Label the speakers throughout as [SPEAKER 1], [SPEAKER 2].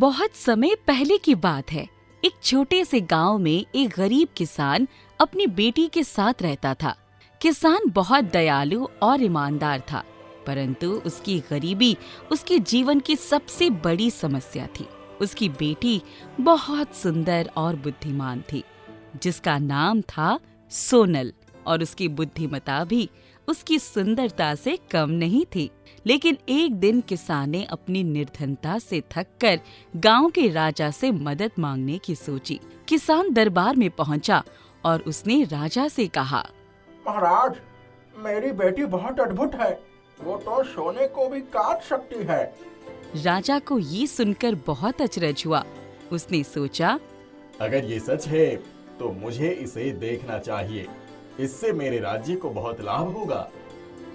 [SPEAKER 1] बहुत समय पहले की बात है। एक छोटे से गांव में एक गरीब किसान अपनी बेटी के साथ रहता था। किसान बहुत दयालु और ईमानदार था, परंतु उसकी गरीबी उसके जीवन की सबसे बड़ी समस्या थी। उसकी बेटी बहुत सुंदर और बुद्धिमान थी, जिसका नाम था सोनल, और उसकी बुद्धिमत्ता भी उसकी सुंदरता से कम नहीं थी। लेकिन एक दिन किसान ने अपनी निर्धनता से थककर गांव के राजा से मदद मांगने की सोची। किसान दरबार में पहुंचा और उसने राजा से कहा,
[SPEAKER 2] महाराज, मेरी बेटी बहुत अद्भुत है, वो तो सोने को भी काट सकती है।
[SPEAKER 1] राजा को ये सुनकर बहुत अचरज हुआ। उसने सोचा,
[SPEAKER 3] अगर ये सच है तो मुझे इसे देखना चाहिए। इससे मेरे राज्य को बहुत लाभ होगा।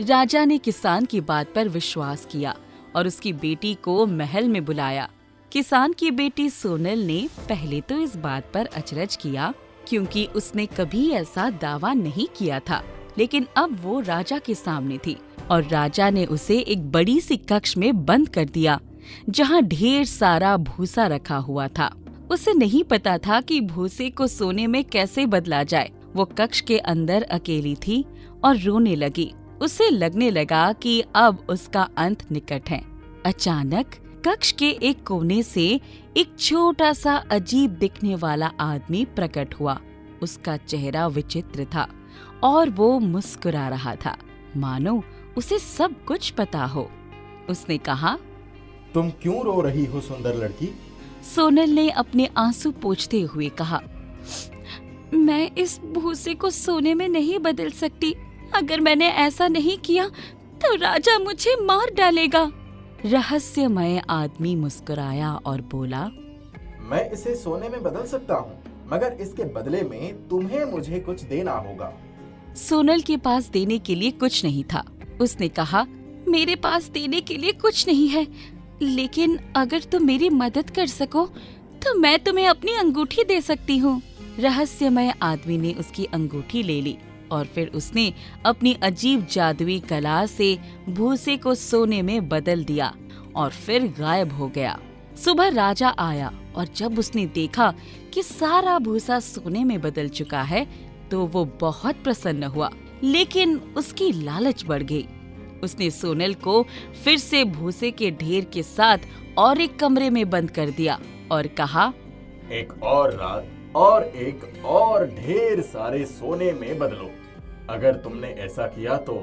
[SPEAKER 1] राजा ने किसान की बात पर विश्वास किया और उसकी बेटी को महल में बुलाया। किसान की बेटी सोनल ने पहले तो इस बात पर अचरज किया, क्योंकि उसने कभी ऐसा दावा नहीं किया था। लेकिन अब वो राजा के सामने थी और राजा ने उसे एक बड़ी सी कक्ष में बंद कर दिया, जहाँ ढेर सारा भूसा रखा हुआ था। उसे नहीं पता था कि भूसे को सोने में कैसे बदला जाए। वो कक्ष के अंदर अकेली थी और रोने लगी। उसे लगने लगा कि अब उसका अंत निकट है। अचानक कक्ष के एक कोने से एक छोटा सा अजीब दिखने वाला आदमी प्रकट हुआ। उसका चेहरा विचित्र था और वो मुस्कुरा रहा था, मानो उसे सब कुछ पता हो। उसने कहा,
[SPEAKER 3] तुम क्यों रो रही हो सुंदर लड़की?
[SPEAKER 1] सोनल ने अपने आंसू पोंछते हुए कहा, मैं इस भूसे को सोने में नहीं बदल सकती। अगर मैंने ऐसा नहीं किया तो राजा मुझे मार डालेगा। रहस्यमय आदमी मुस्कुराया और बोला,
[SPEAKER 2] मैं इसे सोने में बदल सकता हूँ, मगर इसके बदले में तुम्हें मुझे कुछ देना होगा।
[SPEAKER 1] सोनल के पास देने के लिए कुछ नहीं था। उसने कहा, मेरे पास देने के लिए कुछ नहीं है, लेकिन अगर तुम मेरी मदद कर सको तो मैं तुम्हें अपनी अंगूठी दे सकती हूँ। रहस्यमय आदमी ने उसकी अंगूठी ले ली और फिर उसने अपनी अजीब जादुई कला से भूसे को सोने में बदल दिया और फिर गायब हो गया। सुबह राजा आया और जब उसने देखा कि सारा भूसा सोने में बदल चुका है तो वो बहुत प्रसन्न हुआ, लेकिन उसकी लालच बढ़ गई। उसने सोनल को फिर से भूसे के ढेर के साथ और एक कमरे में बंद कर दिया और कहा,
[SPEAKER 3] एक और रात और एक और ढेर सारे सोने में बदलो। अगर तुमने ऐसा किया तो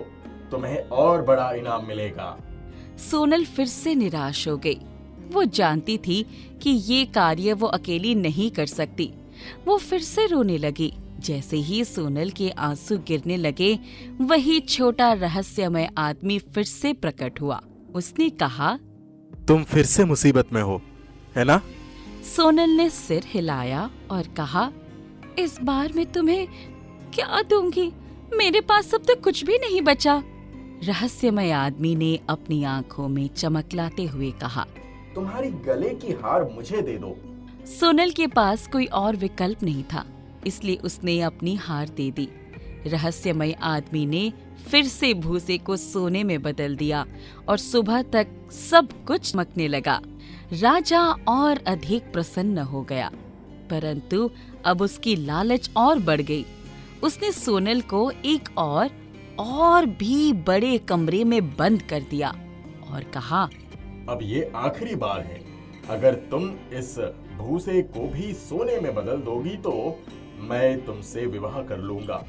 [SPEAKER 3] तुम्हें और बड़ा इनाम मिलेगा।
[SPEAKER 1] सोनल फिर से निराश हो गई। वो जानती थी कि ये कार्य वो अकेली नहीं कर सकती। वो फिर से रोने लगी। जैसे ही सोनल के आंसू गिरने लगे, वही छोटा रहस्यमय आदमी फिर से प्रकट हुआ। उसने कहा,
[SPEAKER 4] तुम फिर से मुसीबत में हो, है ना?
[SPEAKER 1] सोनल ने सिर हिलाया और कहा, इस बार मैं तुम्हें क्या दूंगी? मेरे पास अब तो कुछ भी नहीं बचा। रहस्यमय आदमी ने अपनी आंखों में चमक लाते हुए कहा,
[SPEAKER 2] तुम्हारी गले की हार मुझे दे दो।
[SPEAKER 1] सोनल के पास कोई और विकल्प नहीं था, इसलिए उसने अपनी हार दे दी। रहस्यमय आदमी ने फिर से भूसे को सोने में बदल दिया और सुबह तक सब कुछ चमकने लगा। राजा और अधिक प्रसन्न हो गया, परंतु अब उसकी लालच और बढ़ गई। उसने सोनल को एक और भी बड़े कमरे में बंद कर दिया और कहा,
[SPEAKER 3] अब ये आखिरी बार है। अगर तुम इस भूसे को भी सोने में बदल दोगी तो मैं तुमसे विवाह कर लूंगा।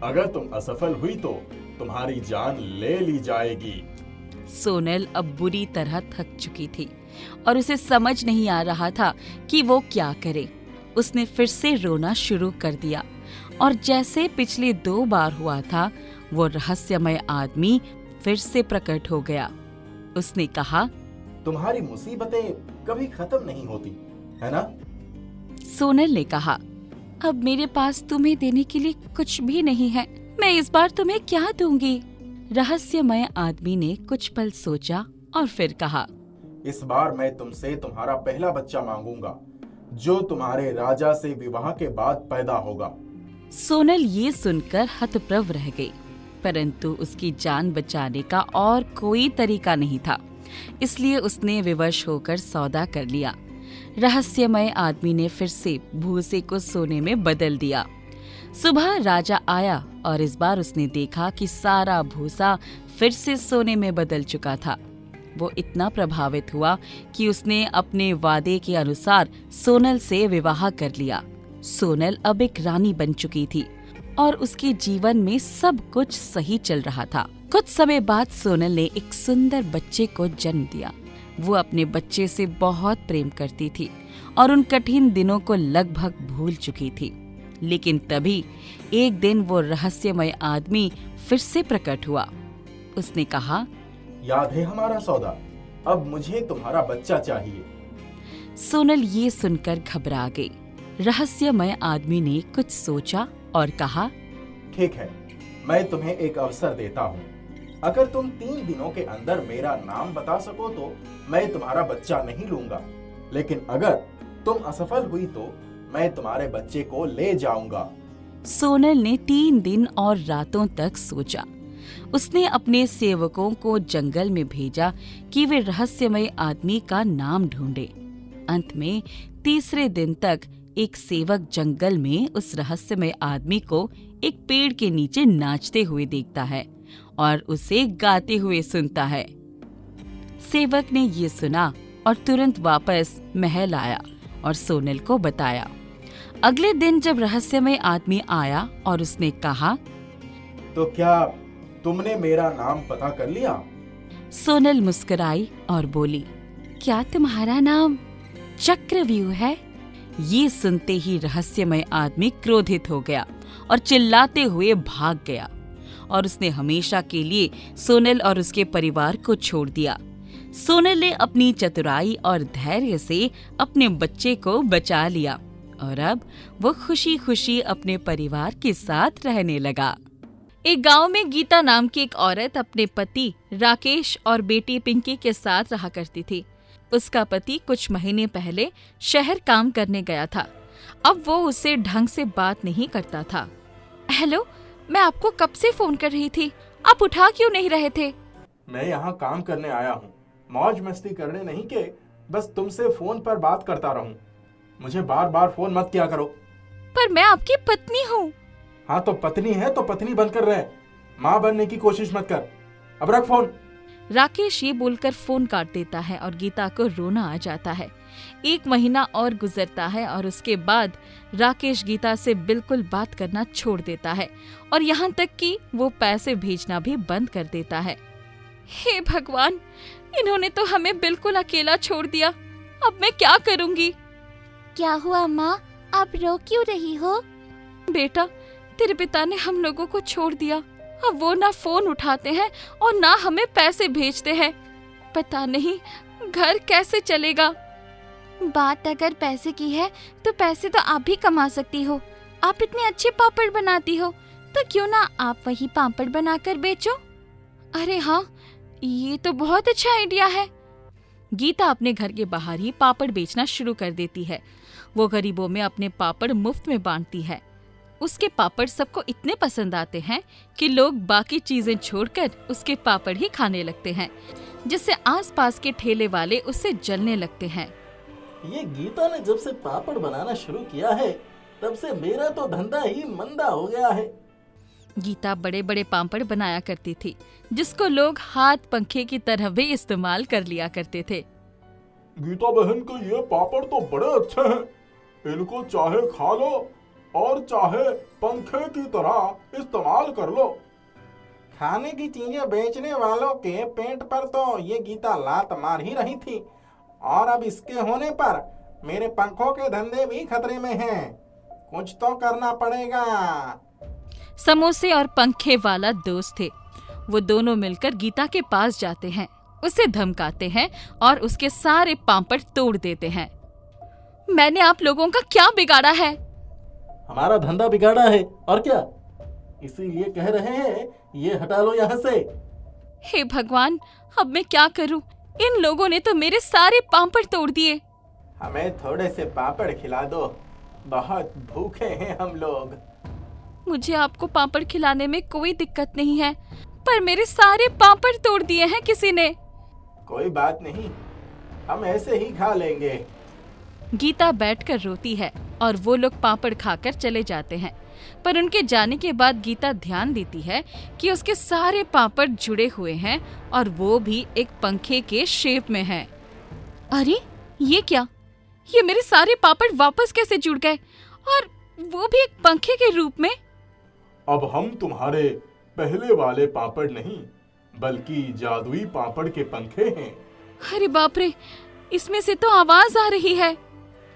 [SPEAKER 3] अगर तुम असफल हुई तो तुम्हारी जान ले ली जाएगी।
[SPEAKER 1] सोनल अब बुरी तरह थक चुकी थी और उसे समझ नहीं आ रहा था कि वो क्या करे। उसने फिर से रोना शुरू कर दिया और जैसे पिछले 2 बार हुआ था, वो रहस्यमय आदमी फिर से प्रकट हो गया। उसने कहा,
[SPEAKER 2] तुम्हारी मुसीबतें कभी खत्म नहीं होती, है ना?
[SPEAKER 1] सोनल ने कहा, अब मेरे पास तुम्हें देने के लिए कुछ भी नहीं है। मैं इस बार तुम्हें क्या दूंगी? रहस्यमय आदमी ने कुछ पल सोचा और फिर कहा,
[SPEAKER 2] इस बार मैं तुमसे तुम्हारा पहला बच्चा मांगूंगा, जो तुम्हारे राजा से विवाह के बाद पैदा होगा।
[SPEAKER 1] सोनल ये सुनकर हतप्रभ रह गई, परंतु उसकी जान बचाने का और कोई तरीका नहीं था, इसलिए उसने विवश होकर सौदा कर लिया। रहस्यमय आदमी ने फिर से भूसे को सोने में बदल दिया। सुबह राजा आया और इस बार उसने देखा कि सारा भूसा फिर से सोने में बदल चुका था। वो इतना प्रभावित हुआ कि उसने अपने वादे के अनुसार सोनल से विवाह कर लिया। सोनल अब एक रानी बन चुकी थी और उसके जीवन में सब कुछ सही चल रहा था। कुछ समय बाद सोनल ने एक सुंदर बच्चे को जन्म दिया। वो अपने बच्चे से बहुत प्रेम करती थी और उन कठिन दिनों को लगभग भूल चुकी थी। लेकिन तभी एक दिन वो रहस्यमय आदमी फिर से प्रकट हुआ। उसने कहा,
[SPEAKER 2] याद है हमारा सौदा? अब मुझे तुम्हारा बच्चा चाहिए।
[SPEAKER 1] सोनल ये सुनकर घबरा गई। रहस्यमय आदमी ने कुछ सोचा और कहा,
[SPEAKER 2] ठीक है, मैं तुम्हें एक अवसर देता हूँ। अगर तुम 3 दिनों के अंदर मेरा नाम बता सको तो मैं तुम्हारा बच्चा नहीं लूंगा, लेकिन अगर तुम असफल हुई तो मैं तुम्हारे बच्चे को ले जाऊंगा।
[SPEAKER 1] सोनल ने 3 दिन और रातों तक सोचा। उसने अपने सेवकों को जंगल में भेजा कि वे रहस्यमय आदमी का नाम ढूंढे। अंत में तीसरे दिन तक एक सेवक जंगल में उस रहस्यमय आदमी को एक पेड़ के नीचे नाचते हुए देखता है और उसे गाते हुए सुनता है। सेवक ने ये सुना और तुरंत वापस महल आया और सोनल को बताया। अगले दिन जब रहस्यमय आदमी आया और उसने कहा,
[SPEAKER 2] तो क्या तुमने मेरा नाम पता कर लिया?
[SPEAKER 1] सोनल मुस्कुराई और बोली, क्या तुम्हारा नाम चक्रव्यूह है? ये सुनते ही रहस्यमय आदमी क्रोधित हो गया और चिल्लाते हुए भाग गया और उसने हमेशा के लिए सोनल और उसके परिवार को छोड़ दिया। सोनल ने अपनी चतुराई और धैर्य से अपने बच्चे को बचा लिया और अब वो खुशी खुशी अपने परिवार के साथ रहने लगा। एक गांव में गीता नाम की एक औरत अपने पति राकेश और बेटी पिंकी के साथ रहा करती थी। उसका पति कुछ महीने पहले शहर काम करने गया था। अब वो उससे ढंग से बात नहीं करता था। हेलो, मैं आपको कब से फोन कर रही थी, आप उठा क्यों नहीं रहे थे?
[SPEAKER 2] मैं यहाँ काम करने आया हूँ, मौज मस्ती करने नहीं के बस तुमसे फोन पर बात करता रहूं। मुझे बार बार फोन मत किया करो।
[SPEAKER 1] पर मैं आपकी पत्नी हूँ।
[SPEAKER 2] हाँ तो पत्नी है तो पत्नी बनकर रहे, माँ बनने की कोशिश मत कर। अब रख फोन।
[SPEAKER 1] राकेश ये बोलकर फोन काट देता है और गीता को रोना आ जाता है। 1 महीना और गुजरता है और उसके बाद राकेश गीता से बिल्कुल बात करना छोड़ देता है और यहाँ तक कि वो पैसे भेजना भी बंद कर देता है। हे भगवान, इन्होंने तो हमें बिल्कुल अकेला छोड़ दिया। अब मैं क्या करूँगी?
[SPEAKER 5] क्या हुआ माँ, आप रो क्यों रही हो?
[SPEAKER 1] बेटा, तेरे पिता ने हम लोगों को छोड़ दिया। अब वो ना फोन उठाते हैं और ना हमें पैसे भेजते हैं। पता नहीं घर कैसे चलेगा।
[SPEAKER 5] बात अगर पैसे की है तो पैसे तो आप भी कमा सकती हो। आप इतने अच्छे पापड़ बनाती हो तो क्यों ना आप वही पापड़ बनाकर बेचो।
[SPEAKER 1] अरे हाँ, ये तो बहुत अच्छा आइडिया है। गीता अपने घर के बाहर ही पापड़ बेचना शुरू कर देती है। वो गरीबों में अपने पापड़ मुफ्त में बांटती है। उसके पापड़ सबको इतने पसंद आते हैं कि लोग बाकी चीजें छोड़कर उसके पापड़ ही खाने लगते हैं, जिससे आसपास के ठेले वाले उससे जलने लगते हैं।
[SPEAKER 6] ये गीता ने जब से पापड़ बनाना शुरू किया है तब से मेरा तो धंधा ही मंदा हो गया है।
[SPEAKER 1] गीता बड़े बड़े पापड़ बनाया करती थी, जिसको लोग हाथ पंखे की तरह भी इस्तेमाल कर लिया करते थे।
[SPEAKER 3] गीता बहन के ये पापड़ तो बड़े अच्छे हैं, इनको चाहे खा लो और चाहे पंखे की तरह इस्तेमाल कर लो।
[SPEAKER 6] खाने की चीजें बेचने वालों के पेट पर तो ये गीता लात मार ही रही थी और अब इसके होने पर मेरे पंखों के धंधे भी खतरे में हैं। कुछ तो करना पड़ेगा।
[SPEAKER 1] समोसे और पंखे वाला दोस्त थे। वो दोनों मिलकर गीता के पास जाते हैं, उसे धमकाते हैं और उसके सारे पापड़ तोड़ देते हैं। मैंने आप लोगों का क्या बिगाड़ा है?
[SPEAKER 6] हमारा धंधा बिगाड़ा है और क्या, इसीलिए कह रहे हैं ये हटा लो यहाँ से।
[SPEAKER 1] हे भगवान, अब मैं क्या करूं? इन लोगों ने तो मेरे सारे पापड़ तोड़ दिए।
[SPEAKER 2] हमें थोड़े से पापड़ खिला दो, बहुत भूखे हैं हम लोग।
[SPEAKER 1] मुझे आपको पापड़ खिलाने में कोई दिक्कत नहीं है, पर मेरे सारे पापड़ तोड़ दिए हैं किसी ने।
[SPEAKER 2] कोई बात नहीं, हम ऐसे ही खा लेंगे।
[SPEAKER 1] गीता बैठकर रोती है और वो लोग पापड़ खाकर चले जाते हैं। पर उनके जाने के बाद गीता ध्यान देती है कि उसके सारे पापड़ जुड़े हुए हैं और वो भी एक पंखे के शेप में है। अरे ये क्या? ये मेरे सारे पापड़ वापस कैसे जुड़ गए और वो भी एक पंखे के रूप में?
[SPEAKER 3] अब हम तुम्हारे पहले वाले पापड़ नहीं बल्कि जादुई पापड़ के पंखे हैं।
[SPEAKER 1] अरे बाप रे, इसमें से तो आवाज आ रही है।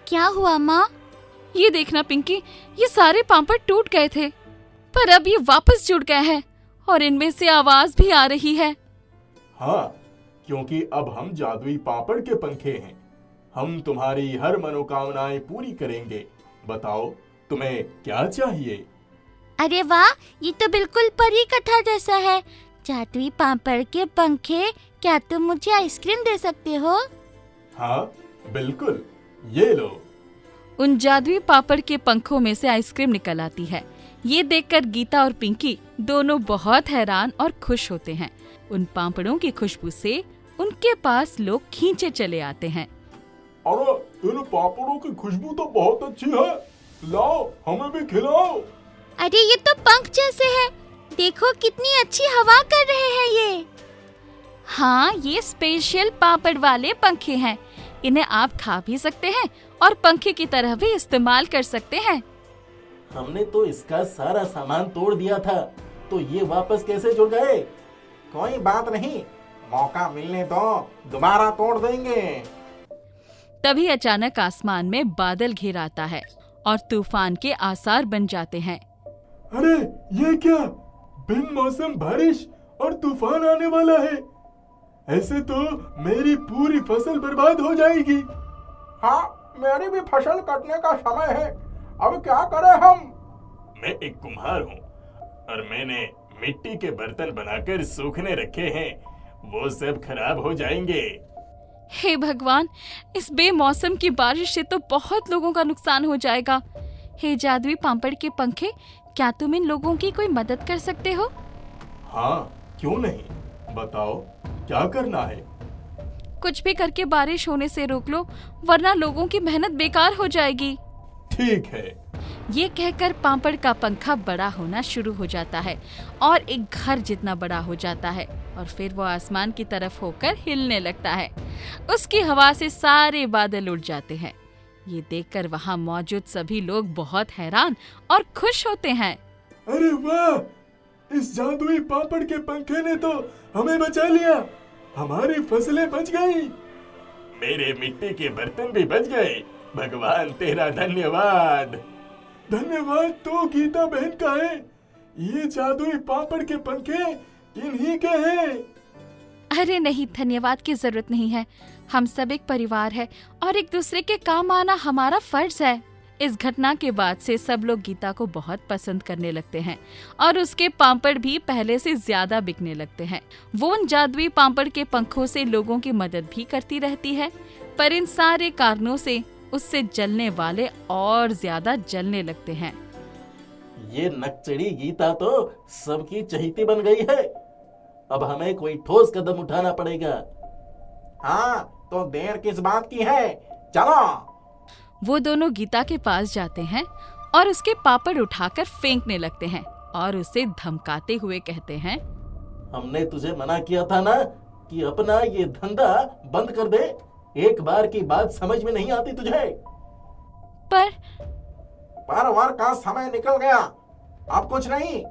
[SPEAKER 5] क्या हुआ माँ?
[SPEAKER 1] ये देखना पिंकी, ये सारे पापड़ टूट गए थे पर अब ये वापस जुड़ गए हैं और इनमें से आवाज भी आ रही है।
[SPEAKER 3] हाँ, क्योंकि अब हम जादुई पापड़ के पंखे हैं। हम तुम्हारी हर मनोकामनाएं पूरी करेंगे। बताओ तुम्हें क्या चाहिए?
[SPEAKER 5] अरे वाह, ये तो बिल्कुल परी कथा जैसा है। जादुई पापड़ के पंखे, क्या तुम मुझे आइसक्रीम दे सकते हो?
[SPEAKER 3] हाँ बिल्कुल, ये लो।
[SPEAKER 1] उन जादुई पापड़ के पंखों में से आइसक्रीम निकल आती है। ये देखकर गीता और पिंकी दोनों बहुत हैरान और खुश होते हैं। उन पापड़ों की खुशबू से उनके पास लोग खींचे चले आते हैं।
[SPEAKER 3] अरे इन पापड़ों की खुशबू तो बहुत अच्छी है, लाओ हमें भी खिलाओ।
[SPEAKER 5] अरे ये तो पंख जैसे है, देखो कितनी अच्छी हवा कर रहे हैं ये।
[SPEAKER 1] हाँ, ये स्पेशल पापड़ वाले पंखे हैं। इन्हें आप खा भी सकते हैं और पंखे की तरह भी इस्तेमाल कर सकते हैं।
[SPEAKER 2] हमने तो इसका सारा सामान तोड़ दिया था, तो ये वापस कैसे जुड़ गए?
[SPEAKER 6] कोई बात नहीं, मौका मिलने दो, दोबारा तोड़ देंगे।
[SPEAKER 1] तभी अचानक आसमान में बादल घिर आता है और तूफान के आसार बन जाते हैं।
[SPEAKER 3] अरे ये क्या? बिन मौसम बारिश और तूफान आने वाला है। ऐसे तो मेरी पूरी फसल बर्बाद हो जाएगी।
[SPEAKER 6] हाँ, मेरी भी फसल कटने का समय है, अब क्या करें हम?
[SPEAKER 3] मैं एक कुम्हार हूँ और मैंने मिट्टी के बर्तन बनाकर सूखने रखे हैं, वो सब खराब हो जाएंगे।
[SPEAKER 1] हे भगवान, इस बेमौसम की बारिश से तो बहुत लोगों का नुकसान हो जाएगा। हे जादुई पापड़ के पंखे, क्या तुम इन लोगों की कोई मदद कर सकते हो?
[SPEAKER 3] हाँ, क्यों नहीं, बताओ क्या करना है?
[SPEAKER 1] कुछ भी करके बारिश होने से रोक लो, वरना लोगों की मेहनत बेकार हो जाएगी।
[SPEAKER 3] ठीक है।
[SPEAKER 1] ये कहकर पापड़ का पंखा बड़ा होना शुरू हो जाता है और एक घर जितना बड़ा हो जाता है और फिर वो आसमान की तरफ होकर हिलने लगता है। उसकी हवा से सारे बादल उड़ जाते हैं। ये देखकर वहाँ मौजूद सभी लोग बहुत हैरान और खुश होते हैं।
[SPEAKER 3] अरे वाह, इस जादुई पापड़ के पंखे ने तो हमें बचा लिया, हमारी फसलें बच गई, मेरे मिट्टी के बर्तन भी बच गए। भगवान तेरा धन्यवाद। धन्यवाद तो गीता बहन का है, ये जादुई पापड़ के पंखे इन्हीं के हैं।
[SPEAKER 1] अरे नहीं, धन्यवाद की जरूरत नहीं है। हम सब एक परिवार है और एक दूसरे के काम आना हमारा फर्ज है। इस घटना के बाद से सब लोग गीता को बहुत पसंद करने लगते हैं और उसके पापड़ भी पहले से ज्यादा बिकने लगते हैं। वो उन जादुई पापड़ के पंखों से लोगों की मदद भी करती रहती है, पर इन सारे कारणों से उससे जलने वाले और ज्यादा जलने लगते हैं।
[SPEAKER 2] ये नकचड़ी गीता तो सबकी चहेती बन गई है। अब हमें कोई ठोस कदम उठाना पड़ेगा।
[SPEAKER 6] हाँ, तो देर किस बात की है, चलो।
[SPEAKER 1] वो दोनों गीता के पास जाते हैं और उसके पापड़ उठाकर फेंकने लगते हैं और उसे धमकाते हुए कहते हैं,
[SPEAKER 2] हमने तुझे मना किया था ना कि अपना ये धंधा बंद कर दे। एक बार की बात समझ में नहीं आती तुझे?
[SPEAKER 6] पर वर का समय निकल गया, अब कुछ नहीं।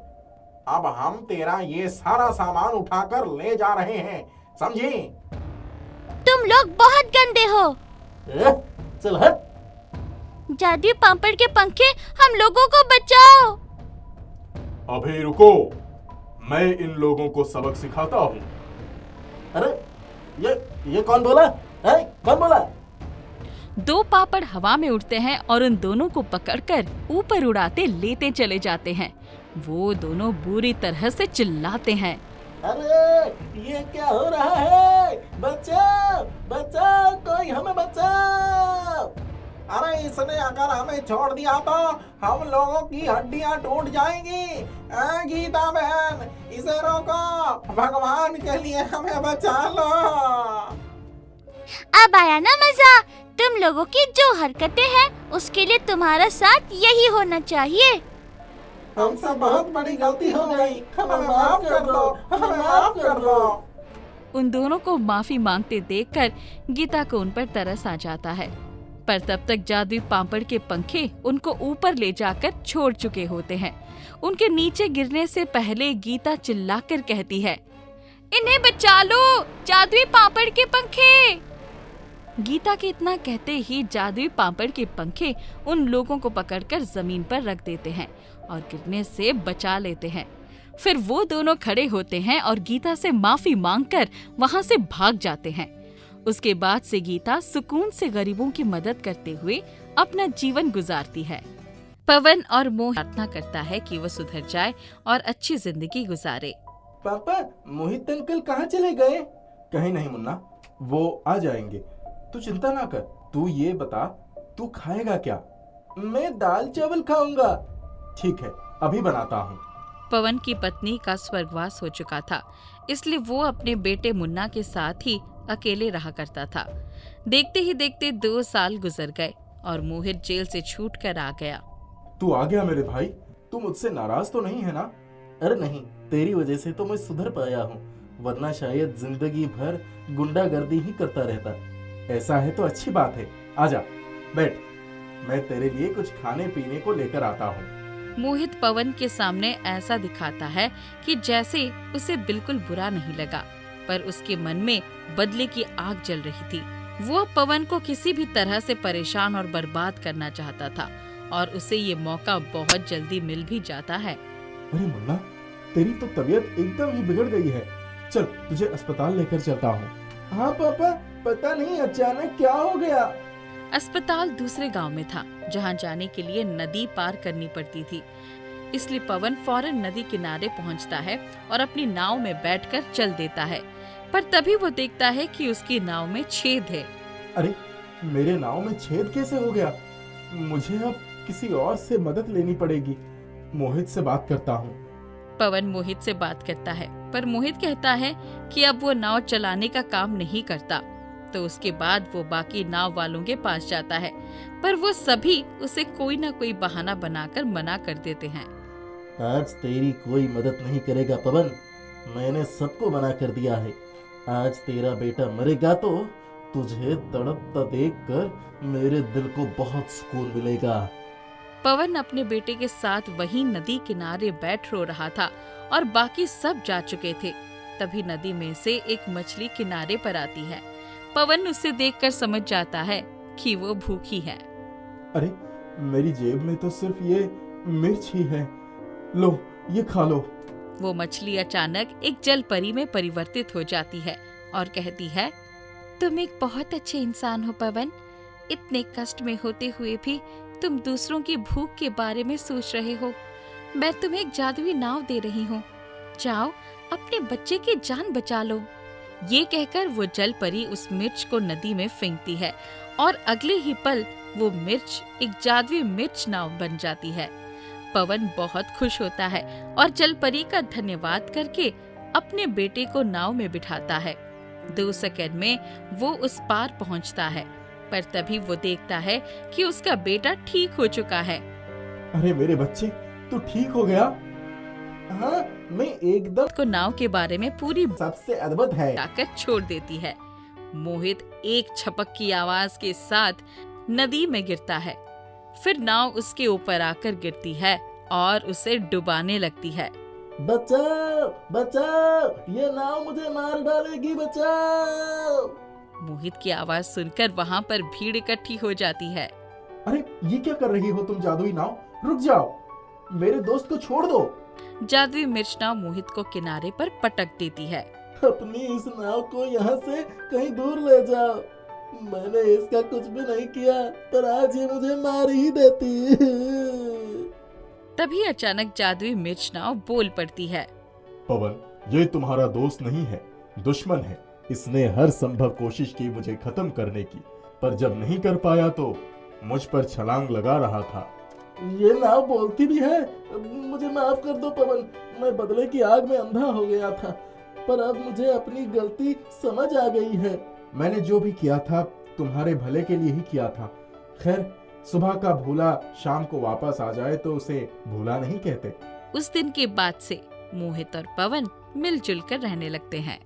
[SPEAKER 6] अब हम तेरा ये सारा सामान उठाकर ले जा रहे हैं, समझी?
[SPEAKER 5] तुम लोग बहुत गंदे हो।
[SPEAKER 2] चल हट।
[SPEAKER 5] जादुई पापड़ के पंखे, हम लोगों को बचाओ।
[SPEAKER 3] अभी रुको, मैं इन लोगों को सबक सिखाता हूँ।
[SPEAKER 2] अरे ये कौन बोला है? कौन बोला?
[SPEAKER 1] दो पापड़ हवा में उड़ते हैं और उन दोनों को पकड़कर ऊपर उड़ाते लेते चले जाते हैं। वो दोनों बुरी तरह से चिल्लाते हैं,
[SPEAKER 2] अरे ये क्या हो रहा है? बचाओ बचाओ, कोई हमें बचाओ।
[SPEAKER 6] अरे इसने अगर हमें छोड़ दिया तो हम लोगों की हड्डियां टूट जाएंगी। गीता बहन, इसे रोको, भगवान के लिए हमें बचा लो।
[SPEAKER 5] अब आया ना मजा। तुम लोगों की जो हरकतें हैं उसके लिए तुम्हारा साथ यही होना चाहिए।
[SPEAKER 6] हमसे बहुत बड़ी गलती हो गई, हमें माफ कर दो, हमें माफ कर दो।
[SPEAKER 1] उन दोनों को माफी मांगते देखकर गीता को उन पर तरस आ जाता है, पर तब तक जादुई पापड़ के पंखे उनको ऊपर ले जाकर छोड़ चुके होते हैं। उनके नीचे गिरने से पहले गीता चिल्लाकर कहती है, इन्हें बचा लो, जादुई पापड़ के पंखे। गीता के इतना कहते ही जादुई पापड़ के पंखे उन लोगों को पकड़कर जमीन पर रख देते हैं और गिरने से बचा लेते हैं। फिर वो दोनों खड़े होते हैं और गीता से माफी मांगकर वहां से भाग जाते हैं। उसके बाद से गीता सुकून से गरीबों की मदद करते हुए अपना जीवन गुजारती है। पवन और मोहित प्रार्थना करता है कि वो सुधर जाए और अच्छी जिंदगी गुजारे।
[SPEAKER 2] पापा, मोहित अंकल कहाँ चले गए? कहीं नहीं मुन्ना, वो आ जाएंगे, तू चिंता ना कर। तू ये बता, तू खाएगा क्या? मैं दाल चावल खाऊंगा। ठीक है, अभी बनाता हूँ।
[SPEAKER 1] पवन की पत्नी का स्वर्गवास हो चुका था, इसलिए वो अपने बेटे मुन्ना के साथ ही अकेले रहा करता था। देखते ही देखते 2 साल गुजर गए और मोहित जेल से छूटकर आ गया।
[SPEAKER 2] तू आ गया मेरे भाई, तू मुझसे नाराज तो नहीं है ना? अरे नहीं, तेरी वजह से तो मैं सुधर पाया हूँ, वरना शायद जिंदगी भर गुंडागर्दी ही करता रहता। ऐसा है तो अच्छी बात है, आजा बैठ, मैं तेरे लिए कुछ खाने पीने को लेकर आता हूँ।
[SPEAKER 1] मोहित पवन के सामने ऐसा दिखाता है कि जैसे उसे बिल्कुल बुरा नहीं लगा, पर उसके मन में बदले की आग जल रही थी। वो पवन को किसी भी तरह से परेशान और बर्बाद करना चाहता था और उसे ये मौका बहुत जल्दी मिल भी जाता है।
[SPEAKER 2] अरे मुन्ना, तेरी तो तबीयत एकदम ही बिगड़ गई है, चल तुझे अस्पताल लेकर चलता हूँ। हाँ पापा, पता नहीं अचानक क्या हो गया।
[SPEAKER 1] अस्पताल दूसरे गांव में था, जहां जाने के लिए नदी पार करनी पड़ती थी, इसलिए पवन फौरन नदी किनारे पहुंचता है और अपनी नाव में बैठकर चल देता है। पर तभी वो देखता है कि उसकी नाव में छेद है।
[SPEAKER 2] अरे, मेरे नाव में छेद कैसे हो गया? मुझे अब किसी और से मदद लेनी पड़ेगी। मोहित से बात करता हूँ।
[SPEAKER 1] पवन मोहित से बात करता है, पर मोहित कहता है कि अब वो नाव चलाने का काम नहीं करता। तो उसके बाद वो बाकी नाव वालों के पास जाता है, पर वो सभी उसे कोई ना कोई बहाना बनाकर मना कर देते हैं।
[SPEAKER 2] आज तेरी कोई मदद नहीं करेगा पवन, मैंने सबको मना कर दिया है। आज तेरा बेटा मरेगा तो तुझे तड़पता देखकर मेरे दिल को बहुत सुकून मिलेगा।
[SPEAKER 1] पवन अपने बेटे के साथ वहीं नदी किनारे बैठ रो रहा था और बाकी सब जा चुके थे। तभी नदी में से एक मछली किनारे पर आती है। पवन उसे देखकर समझ जाता है कि वो भूखी है।
[SPEAKER 2] अरे, मेरी जेब में तो सिर्फ ये मिर्च ही है, लो ये खा लो।
[SPEAKER 1] वो मछली अचानक एक जल परी में परिवर्तित हो जाती है और कहती है,
[SPEAKER 5] तुम एक बहुत अच्छे इंसान हो पवन। इतने कष्ट में होते हुए भी तुम दूसरों की भूख के बारे में सोच रहे हो। मैं तुम्हें एक जादुई नाव दे रही हूँ, जाओ अपने बच्चे की जान बचा लो। ये कहकर वो जल परी उस मिर्च को नदी में फेंकती है और अगले ही पल वो मिर्च एक जादुई मिर्च नाव बन जाती है। पवन बहुत खुश होता है और जल परी का धन्यवाद करके अपने बेटे को नाव में बिठाता है। 2 सेकंड में वो उस पार पहुंचता है, पर तभी वो देखता है कि उसका बेटा ठीक हो चुका है।
[SPEAKER 2] अरे मेरे बच्चे, तू ठीक हो गया? हाँ, मैं एकदम।
[SPEAKER 1] को नाव के बारे में पूरी
[SPEAKER 2] सबसे अद्भुत है।
[SPEAKER 1] जाकर छोड़ देती है। मोहित एक छपक की आवाज के साथ नदी में गिरता है। फिर नाव उसके ऊपर आकर गिरती है और उसे डुबाने लगती है।
[SPEAKER 2] बचाओ, बचाओ, ये नाव मुझे मार डालेगी, बचाओ।
[SPEAKER 1] मोहित की आवाज सुनकर वहाँ पर भीड़ इकट्ठी हो जाती है।
[SPEAKER 2] अरे, ये क्या कर रही हो तुम जादुई नाव? रुक जाओ, मेरे दोस्त को छोड़ दो।
[SPEAKER 1] जादुई मिर्च नाव मोहित को किनारे पर पटक देती है।
[SPEAKER 2] अपनी इस नाव को यहाँ से कहीं दूर ले जाओ। मैंने इसका कुछ भी नहीं किया, पर आज ये मुझे मार ही देती।
[SPEAKER 1] तभी अचानक जादुई मिर्च नाव बोल पड़ती है।
[SPEAKER 3] पवन, ये तुम्हारा दोस्त नहीं है, दुश्मन है। इसने हर संभव कोशिश की मुझे खत्म करने की, पर जब नहीं कर पाया तो मुझ पर छलांग लगा रहा था।
[SPEAKER 2] ये नाव बोलती भी है। मुझे माफ कर दो पवन, मैं बदले की आग में अंधा हो गया था, पर अब मुझे अपनी गलती समझ आ गई है। मैंने जो भी किया था तुम्हारे भले के लिए ही किया था। खैर, सुबह का भूला शाम को वापस आ जाए तो उसे भूला नहीं कहते।
[SPEAKER 5] उस दिन के बाद से मोहित और पवन मिलजुल कर रहने लगते हैं।